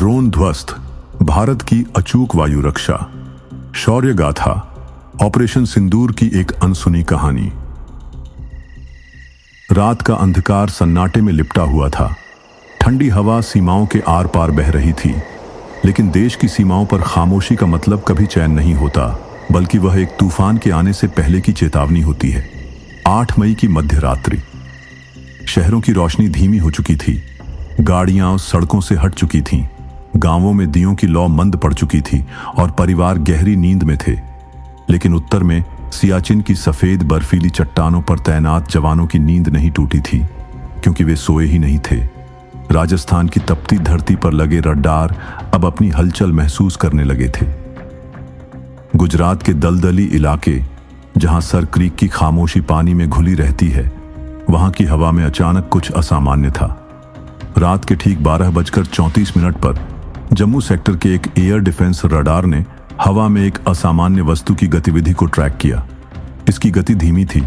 Drone ध्वस्त, भारत की अचूक वायु रक्षा, शौर्य गाथा, ऑपरेशन सिंदूर की एक अनसुनी कहानी। रात का अंधकार सन्नाटे में लिपटा हुआ था। ठंडी हवा सीमाओं के आर पार बह रही थी, लेकिन देश की सीमाओं पर खामोशी का मतलब कभी चैन नहीं होता, बल्कि वह एक तूफान के आने से पहले की चेतावनी होती है। 8 मई की मध्यरात्रि। शहरों की रोशनी धीमी हो चुकी थी, गाड़ियां सड़कों से हट चुकी थीं, गांवों में दियों की लौ मंद पड़ चुकी थी और परिवार गहरी नींद में थे। लेकिन उत्तर में सियाचिन की सफेद बर्फीली चट्टानों पर तैनात जवानों की नींद नहीं टूटी थी, क्योंकि वे सोए ही नहीं थे। राजस्थान की तपती धरती पर लगे रडार अब अपनी हलचल महसूस करने लगे थे। गुजरात के दलदली इलाके, जहां सर क्रीक की खामोशी पानी में घुली रहती है, वहां की हवा में अचानक कुछ असामान्य था। रात के ठीक 12:34 पर जम्मू सेक्टर के एक एयर डिफेंस रडार ने हवा में एक असामान्य वस्तु की गतिविधि को ट्रैक किया। इसकी गति धीमी थी,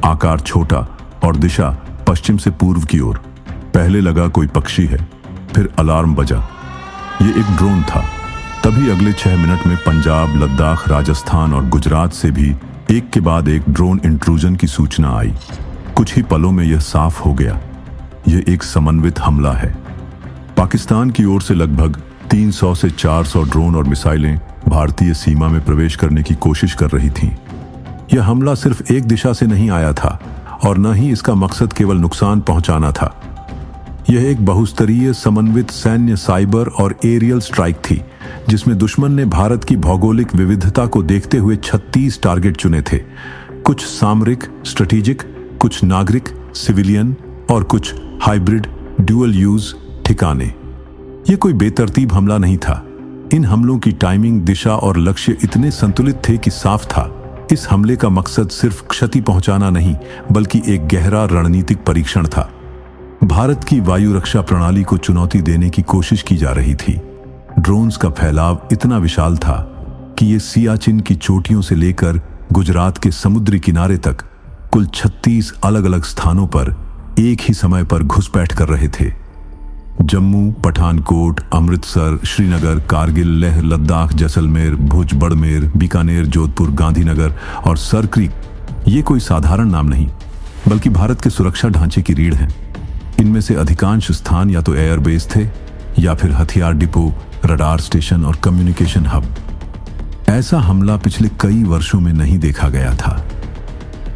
आकार छोटा और दिशा पश्चिम से पूर्व की ओर। पहले लगा कोई पक्षी है, फिर अलार्म बजा। ये एक ड्रोन था। तभी अगले 6 मिनट में पंजाब, लद्दाख, राजस्थान और गुजरात से भी एक के बाद एक ड्रोन इंट्रूजन की सूचना आई। कुछ ही पलों में यह साफ हो गया, यह एक समन्वित हमला है। पाकिस्तान की ओर से लगभग 300 से 400 ड्रोन और मिसाइलें भारतीय सीमा में प्रवेश करने की कोशिश कर रही थीं। यह हमला सिर्फ एक दिशा से नहीं आया था और न ही इसका मकसद केवल नुकसान पहुंचाना था। यह एक बहुस्तरीय समन्वित सैन्य, साइबर और एरियल स्ट्राइक थी, जिसमें दुश्मन ने भारत की भौगोलिक विविधता को देखते हुए 36 टारगेट चुने थे। कुछ सामरिक, स्ट्रेटेजिक, कुछ नागरिक, सिविलियन और कुछ हाइब्रिड ड्यूअल यूज ठिकाने। यह कोई बेतरतीब हमला नहीं था। इन हमलों की टाइमिंग, दिशा और लक्ष्य इतने संतुलित थे कि साफ था, इस हमले का मकसद सिर्फ क्षति पहुंचाना नहीं, बल्कि एक गहरा रणनीतिक परीक्षण था। भारत की वायु रक्षा प्रणाली को चुनौती देने की कोशिश की जा रही थी। ड्रोन्स का फैलाव इतना विशाल था कि ये सियाचिन की चोटियों से लेकर गुजरात के समुद्री किनारे तक कुल 36 अलग अलग स्थानों पर एक ही समय पर घुसपैठ कर रहे थे। जम्मू, पठानकोट, अमृतसर, श्रीनगर, कारगिल, लेह, लद्दाख, जैसलमेर, भुज, बड़मेर, बीकानेर, जोधपुर, गांधीनगर और सर क्रीक, ये कोई साधारण नाम नहीं, बल्कि भारत के सुरक्षा ढांचे की रीढ़ हैं। इनमें से अधिकांश स्थान या तो एयरबेस थे या फिर हथियार डिपो, रडार स्टेशन और कम्युनिकेशन हब। ऐसा हमला पिछले कई वर्षों में नहीं देखा गया था।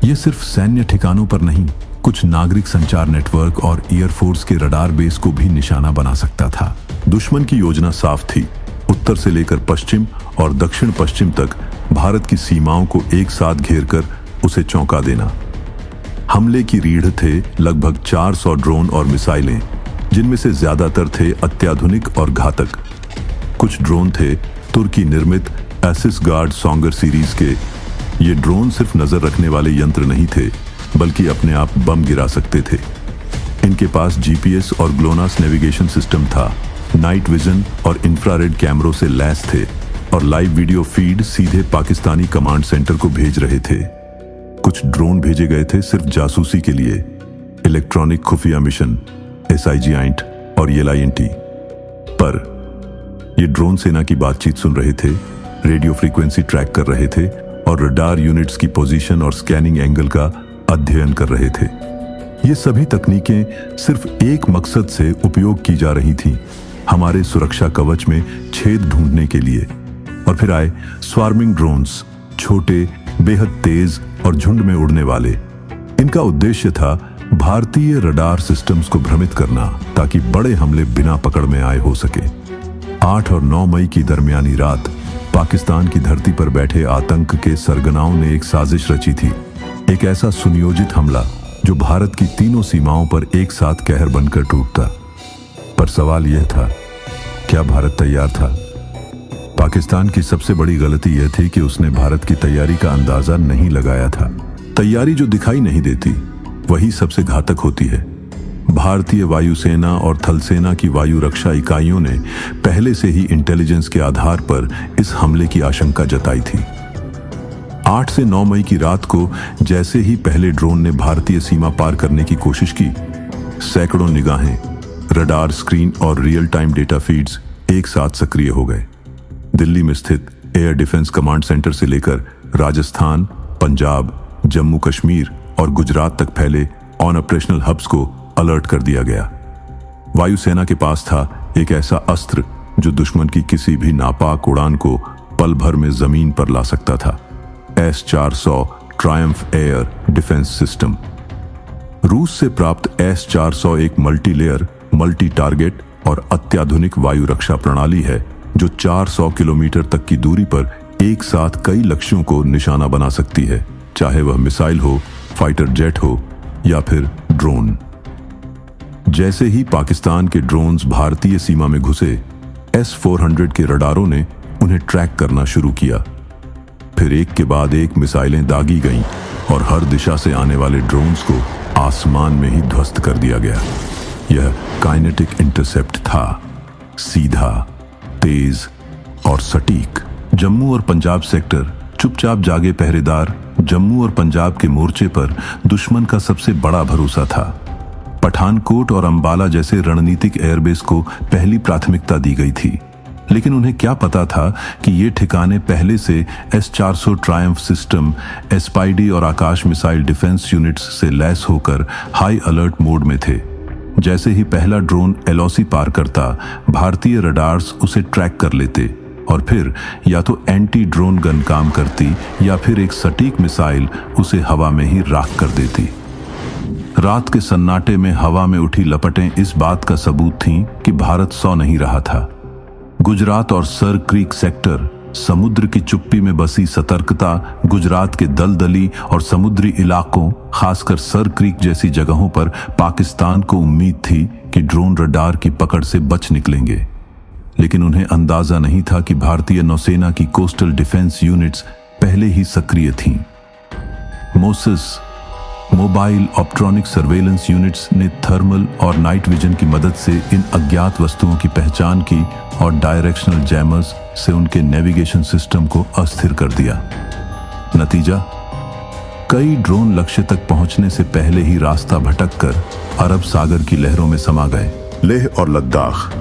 यह सिर्फ सैन्य ठिकानों पर नहीं, कुछ नागरिक संचार नेटवर्क और एयरफोर्स के रडार बेस को भी निशाना बना सकता था। दुश्मन की योजना साफ थी, उत्तर से लेकर पश्चिम और दक्षिण पश्चिम तक भारत की सीमाओं को एक साथ घेरकर उसे चौंका देना। हमले की रीढ़ थे लगभग 400 ड्रोन और मिसाइलें, जिनमें से ज्यादातर थे अत्याधुनिक और घातक। कुछ ड्रोन थे तुर्की निर्मित एसिस गार्ड सॉन्गर सीरीज के। ये ड्रोन सिर्फ नजर रखने वाले यंत्र नहीं थे, बल्कि अपने आप बम गिरा सकते थे। इनके पास जीपीएस और ग्लोनास नेविगेशन सिस्टम था, नाइट विजन और इंफ्रारेड कैमरों से लैस थे और लाइव वीडियो फीड सीधे पाकिस्तानी कमांड सेंटर को भेज रहे थे। कुछ ड्रोन भेजे गए थे सिर्फ जासूसी के लिए, इलेक्ट्रॉनिक खुफिया मिशन, SIGINT और LINT। पर ये ड्रोन सेना की बातचीत सुन रहे थे, रेडियो फ्रीक्वेंसी ट्रैक कर रहे थे और रडार यूनिट्स की पोजीशन और स्कैनिंग एंगल का अध्ययन कर रहे थे। ये सभी तकनीकें सिर्फ एक मकसद से उपयोग की जा रही थीं, हमारे सुरक्षा कवच में छेद ढूंढने के लिए। और फिर आए स्वार्मिंग ड्रोन्स, छोटे, बेहद तेज और झुंड में उड़ने वाले। इनका उद्देश्य था भारतीय रडार सिस्टम्स को भ्रमित करना, ताकि बड़े हमले बिना पकड़ में आए हो सके। 8 और 9 मई की दरमियानी रात पाकिस्तान की धरती पर बैठे आतंक के सरगनाओं ने एक साजिश रची थी, एक ऐसा सुनियोजित हमला जो भारत की तीनों सीमाओं पर एक साथ कहर बनकर टूटता। पर सवाल यह था, क्या भारत तैयार था? पाकिस्तान की सबसे बड़ी गलती यह थी कि उसने भारत की तैयारी का अंदाजा नहीं लगाया था। तैयारी जो दिखाई नहीं देती, वही सबसे घातक होती है। भारतीय वायुसेना और थल सेना की वायु रक्षा इकाइयों ने पहले से ही इंटेलिजेंस के आधार पर इस हमले की आशंका जताई थी। 8 से 9 मई की रात को जैसे ही पहले ड्रोन ने भारतीय सीमा पार करने की कोशिश की, सैकड़ों निगाहें, रडार स्क्रीन और रियल टाइम डेटा फीड्स एक साथ सक्रिय हो गए। दिल्ली में स्थित एयर डिफेंस कमांड सेंटर से लेकर राजस्थान, पंजाब, जम्मू कश्मीर और गुजरात तक फैले ऑन ऑपरेशनल हब्स को अलर्ट कर दिया गया। वायुसेना के पास था एक ऐसा अस्त्र जो दुश्मन की किसी भी नापाक उड़ान को पल भर में जमीन पर ला सकता था। S-400 Triumph air defence system. रूस से प्राप्त S-400 एक मल्टी लेयर, मल्टी टारगेट और अत्याधुनिक वायु रक्षा प्रणाली है जो 400 किलोमीटर तक की दूरी पर एक साथ कई लक्ष्यों को निशाना बना सकती है, चाहे वह मिसाइल हो, फाइटर जेट हो या फिर ड्रोन। जैसे ही पाकिस्तान के ड्रोन्स भारतीय सीमा में घुसे, S-400 के रडारों ने उन्हें ट्रैक करना शुरू किया। फिर एक के बाद एक मिसाइलें दागी गईं और हर दिशा से आने वाले ड्रोन्स को आसमान में ही ध्वस्त कर दिया गया। यह काइनेटिक इंटरसेप्ट था, सीधा, तेज और सटीक। जम्मू और पंजाब सेक्टर चुपचाप जागे पहरेदार जम्मू और पंजाब के मोर्चे पर दुश्मन का सबसे बड़ा भरोसा था। पठानकोट और अंबाला जैसे रणनीतिक एयरबेस को पहली प्राथमिकता दी गई थी, लेकिन उन्हें क्या पता था कि ये ठिकाने पहले से S-400 ट्रायम्फ सिस्टम, एस्पाइडी और आकाश मिसाइल डिफेंस यूनिट्स से लैस होकर हाई अलर्ट मोड में थे। जैसे ही पहला ड्रोन LOC पार करता, भारतीय रडार्स उसे ट्रैक कर लेते और फिर या तो एंटी ड्रोन गन काम करती या फिर एक सटीक मिसाइल उसे हवा में ही राख कर देती। रात के सन्नाटे में हवा में उठी लपटें इस बात का सबूत थीं कि भारत सो नहीं रहा था। गुजरात और सर क्रीक सेक्टर, समुद्र की चुप्पी में बसी सतर्कता, गुजरात के दलदली और समुद्री इलाकों, खासकर सर क्रीक जैसी जगहों पर पाकिस्तान को उम्मीद थी कि ड्रोन रडार की पकड़ से बच निकलेंगे। लेकिन उन्हें अंदाजा नहीं था कि भारतीय नौसेना की कोस्टल डिफेंस यूनिट्स पहले ही सक्रिय थीं। मोसिस, मोबाइल ऑप्ट्रॉनिक सर्वेलेंस यूनिट्स ने थर्मल और नाइट विजन की मदद से इन अज्ञात वस्तुओं की पहचान की और डायरेक्शनल जैमर्स से उनके नेविगेशन सिस्टम को अस्थिर कर दिया। नतीजा, कई ड्रोन लक्ष्य तक पहुंचने से पहले ही रास्ता भटककर अरब सागर की लहरों में समा गए। लेह और लद्दाख,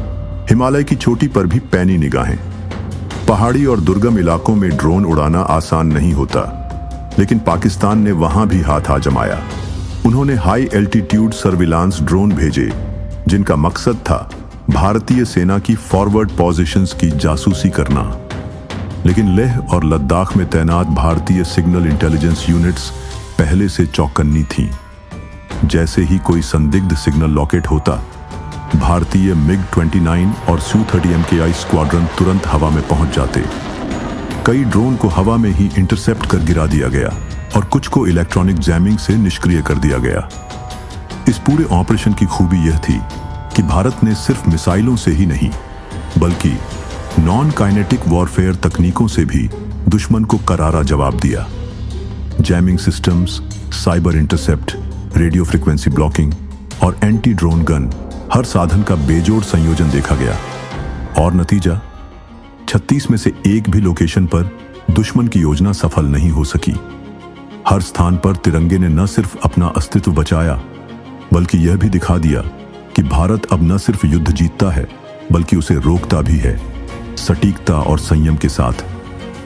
हिमालय की चोटी पर भी पैनी निगाहें। पहाड़ी और दुर्गम इलाकों में ड्रोन उड़ाना आसान नहीं होता, लेकिन पाकिस्तान ने वहां भी हाथ आजमाया। उन्होंने हाई एल्टीट्यूड सर्विलांस ड्रोन भेजे, जिनका मकसद था भारतीय सेना की फॉरवर्ड पोजीशंस की जासूसी करना। लेकिन लेह और लद्दाख में तैनात भारतीय सिग्नल इंटेलिजेंस यूनिट्स पहले से चौकन्नी थीं। जैसे ही कोई संदिग्ध सिग्नल लॉकेट होता, भारतीय MiG-29 और Su-30 MKI स्क्वाड्रन तुरंत हवा में पहुंच जाते। कई ड्रोन को हवा में ही इंटरसेप्ट कर गिरा दिया गया और कुछ को इलेक्ट्रॉनिक जैमिंग से निष्क्रिय कर दिया गया। इस पूरे ऑपरेशन की खूबी यह थी कि भारत ने सिर्फ मिसाइलों से ही नहीं, बल्कि नॉन काइनेटिक वॉरफेयर तकनीकों से भी दुश्मन को करारा जवाब दिया। Jamming systems, cyber intercept, radio frequency blocking और एंटी ड्रोन गन, हर साधन का बेजोड़ संयोजन देखा गया। और नतीजा, 36 में से एक भी लोकेशन पर दुश्मन की योजना सफल नहीं हो सकी। हर स्थान पर तिरंगे ने न सिर्फ अपना अस्तित्व बचाया, बल्कि यह भी दिखा दिया कि भारत अब न सिर्फ युद्ध जीतता है, बल्कि उसे रोकता भी है, सटीकता और संयम के साथ।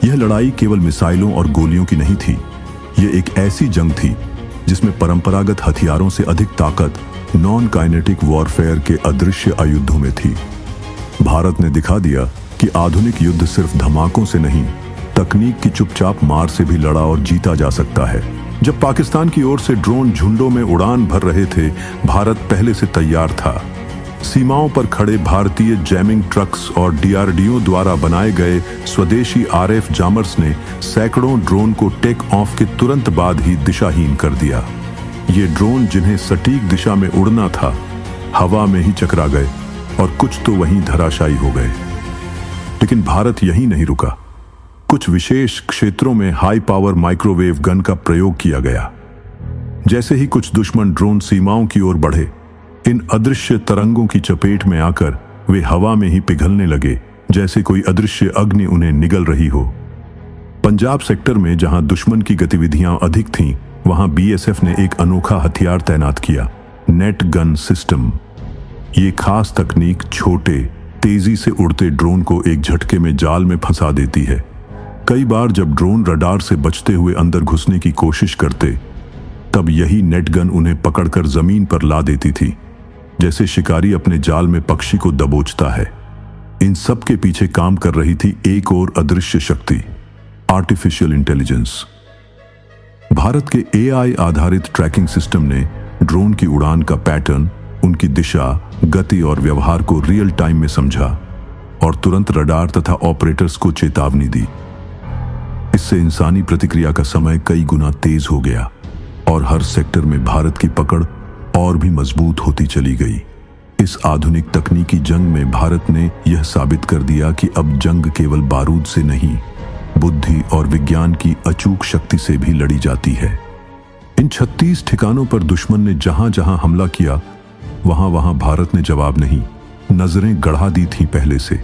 यह लड़ाई केवल मिसाइलों और गोलियों की नहीं थी, यह एक ऐसी जंग थी जिसमें परंपरागत हथियारों से अधिक ताकत नॉन काइनेटिक वॉरफेयर के अदृश्य आयुधों में थी। भारत ने दिखा दिया कि आधुनिक युद्ध सिर्फ धमाकों से नहीं, तकनीक की चुपचाप मार से भी लड़ा और जीता जा सकता है। जब पाकिस्तान की ओर से ड्रोन झुंडों में उड़ान भर रहे थे, भारत पहले से तैयार था। सीमाओं पर खड़े भारतीय जैमिंग ट्रक्स और DRDO द्वारा बनाए गए स्वदेशी RF जामर्स ने सैकड़ों ड्रोन को टेक ऑफ के तुरंत बाद ही दिशाहीन कर दिया। ये ड्रोन, जिन्हें सटीक दिशा में उड़ना था, हवा में ही चकरा गए और कुछ तो वहीं धराशायी हो गए। लेकिन भारत यहीं नहीं रुका। कुछ विशेष क्षेत्रों में हाई पावर माइक्रोवेव गन का प्रयोग किया गया। जैसे ही कुछ दुश्मन ड्रोन सीमाओं की ओर बढ़े, इन अदृश्य तरंगों की चपेट में आकर वे हवा में ही पिघलने लगे, जैसे कोई अदृश्य अग्नि उन्हें निगल रही हो। पंजाब सेक्टर में जहां दुश्मन की गतिविधियां अधिक थीं, वहां BSF ने एक अनोखा हथियार तैनात किया, नेट गन सिस्टम। ये खास तकनीक छोटे, तेजी से उड़ते ड्रोन को एक झटके में जाल में फंसा देती है। कई बार जब ड्रोन रडार से बचते हुए अंदर घुसने की कोशिश करते, तब यही नेट गन उन्हें पकड़कर जमीन पर ला देती थी, जैसे शिकारी अपने जाल में पक्षी को दबोचता है। इन सब के पीछे काम कर रही थी एक और अदृश्य शक्ति, आर्टिफिशियल इंटेलिजेंस। भारत के एआई आधारित ट्रैकिंग सिस्टम ने ड्रोन की उड़ान का पैटर्न, उनकी दिशा, गति और व्यवहार को रियल टाइम में समझा और तुरंत रडार तथा ऑपरेटर्स को चेतावनी दी। इससे इंसानी प्रतिक्रिया का समय कई गुना तेज हो गया और हर सेक्टर में भारत की पकड़ और भी मजबूत होती चली गई। इस आधुनिक तकनीकी जंग में भारत ने यह साबित कर दिया कि अब जंग केवल बारूद से नहीं, बुद्धि और विज्ञान की अचूक शक्ति से भी लड़ी जाती है। इन 36 ठिकानों पर दुश्मन ने जहां जहां हमला किया, वहां वहां भारत ने जवाब नहीं, नजरें गढ़ा दी थी पहले से।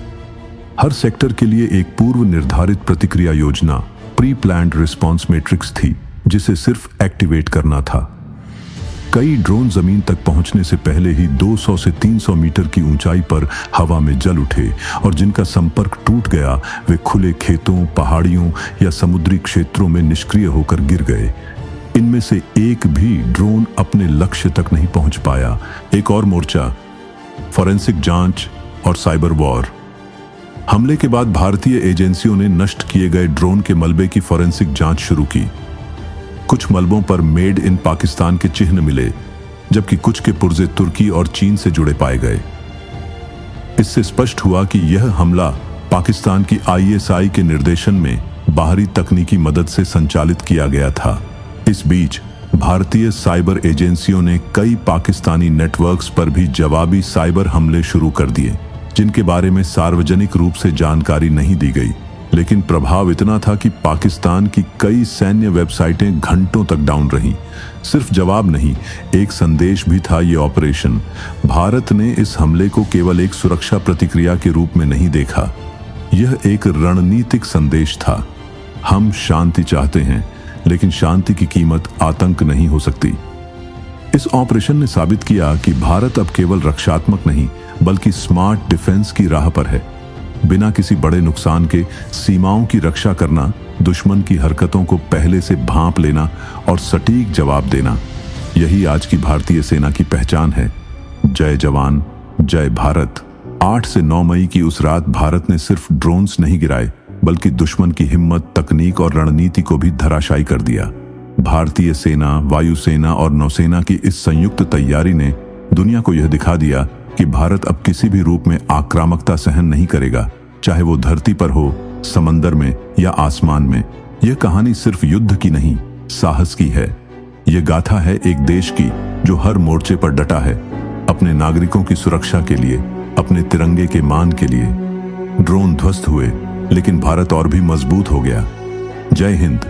हर सेक्टर के लिए एक पूर्व निर्धारित प्रतिक्रिया योजना, प्री प्लान्ड रिस्पॉन्स मैट्रिक्स थी, जिसे सिर्फ एक्टिवेट करना था। कई ड्रोन जमीन तक पहुंचने से पहले ही 200 से 300 मीटर की ऊंचाई पर हवा में जल उठे और जिनका संपर्क टूट गया वे खुले खेतों, पहाड़ियों या समुद्री क्षेत्रों में निष्क्रिय होकर गिर गए। इनमें से एक भी ड्रोन अपने लक्ष्य तक नहीं पहुंच पाया। एक और मोर्चा, फॉरेंसिक जांच और साइबर वॉर। हमले के बाद भारतीय एजेंसियों ने नष्ट किए गए ड्रोन के मलबे की फॉरेंसिक जांच शुरू की। कुछ मलबों पर मेड इन पाकिस्तान के चिन्ह मिले, जबकि कुछ के पुर्जे तुर्की और चीन से जुड़े पाए गए। इससे स्पष्ट हुआ कि यह हमला पाकिस्तान की ISI के निर्देशन में बाहरी तकनीकी मदद से संचालित किया गया था। इस बीच भारतीय साइबर एजेंसियों ने कई पाकिस्तानी नेटवर्क्स पर भी जवाबी साइबर हमले शुरू कर दिए, जिनके बारे में सार्वजनिक रूप से जानकारी नहीं दी गई, लेकिन प्रभाव इतना था कि पाकिस्तान की कई सैन्य वेबसाइटें घंटों तक डाउन रहीं। सिर्फ जवाब नहीं, एक संदेश भी था ये ऑपरेशन। भारत ने इस हमले को केवल एक सुरक्षा प्रतिक्रिया के रूप में नहीं देखा, यह एक रणनीतिक संदेश था। हम शांति चाहते हैं, लेकिन शांति की कीमत आतंक नहीं हो सकती। इस ऑपरेशन ने साबित किया कि भारत अब केवल रक्षात्मक नहीं, बल्कि स्मार्ट डिफेंस की राह पर है। बिना किसी बड़े नुकसान के सीमाओं की रक्षा करना, दुश्मन की हरकतों को पहले से भांप लेना और सटीक जवाब देना, यही आज की भारतीय सेना की पहचान है। जय जवान, जय भारत। 8 से 9 मई की उस रात भारत ने सिर्फ ड्रोन्स नहीं गिराए, बल्कि दुश्मन की हिम्मत, तकनीक और रणनीति को भी धराशायी कर दिया। भारतीय सेना, वायुसेना और नौसेना की इस संयुक्त तैयारी ने दुनिया को यह दिखा दिया कि भारत अब किसी भी रूप में आक्रामकता सहन नहीं करेगा, चाहे वो धरती पर हो, समंदर में या आसमान में। यह कहानी सिर्फ युद्ध की नहीं, साहस की है। यह गाथा है एक देश की जो हर मोर्चे पर डटा है, अपने नागरिकों की सुरक्षा के लिए, अपने तिरंगे के मान के लिए। ड्रोन ध्वस्त हुए, लेकिन भारत और भी मजबूत हो गया। जय हिंद।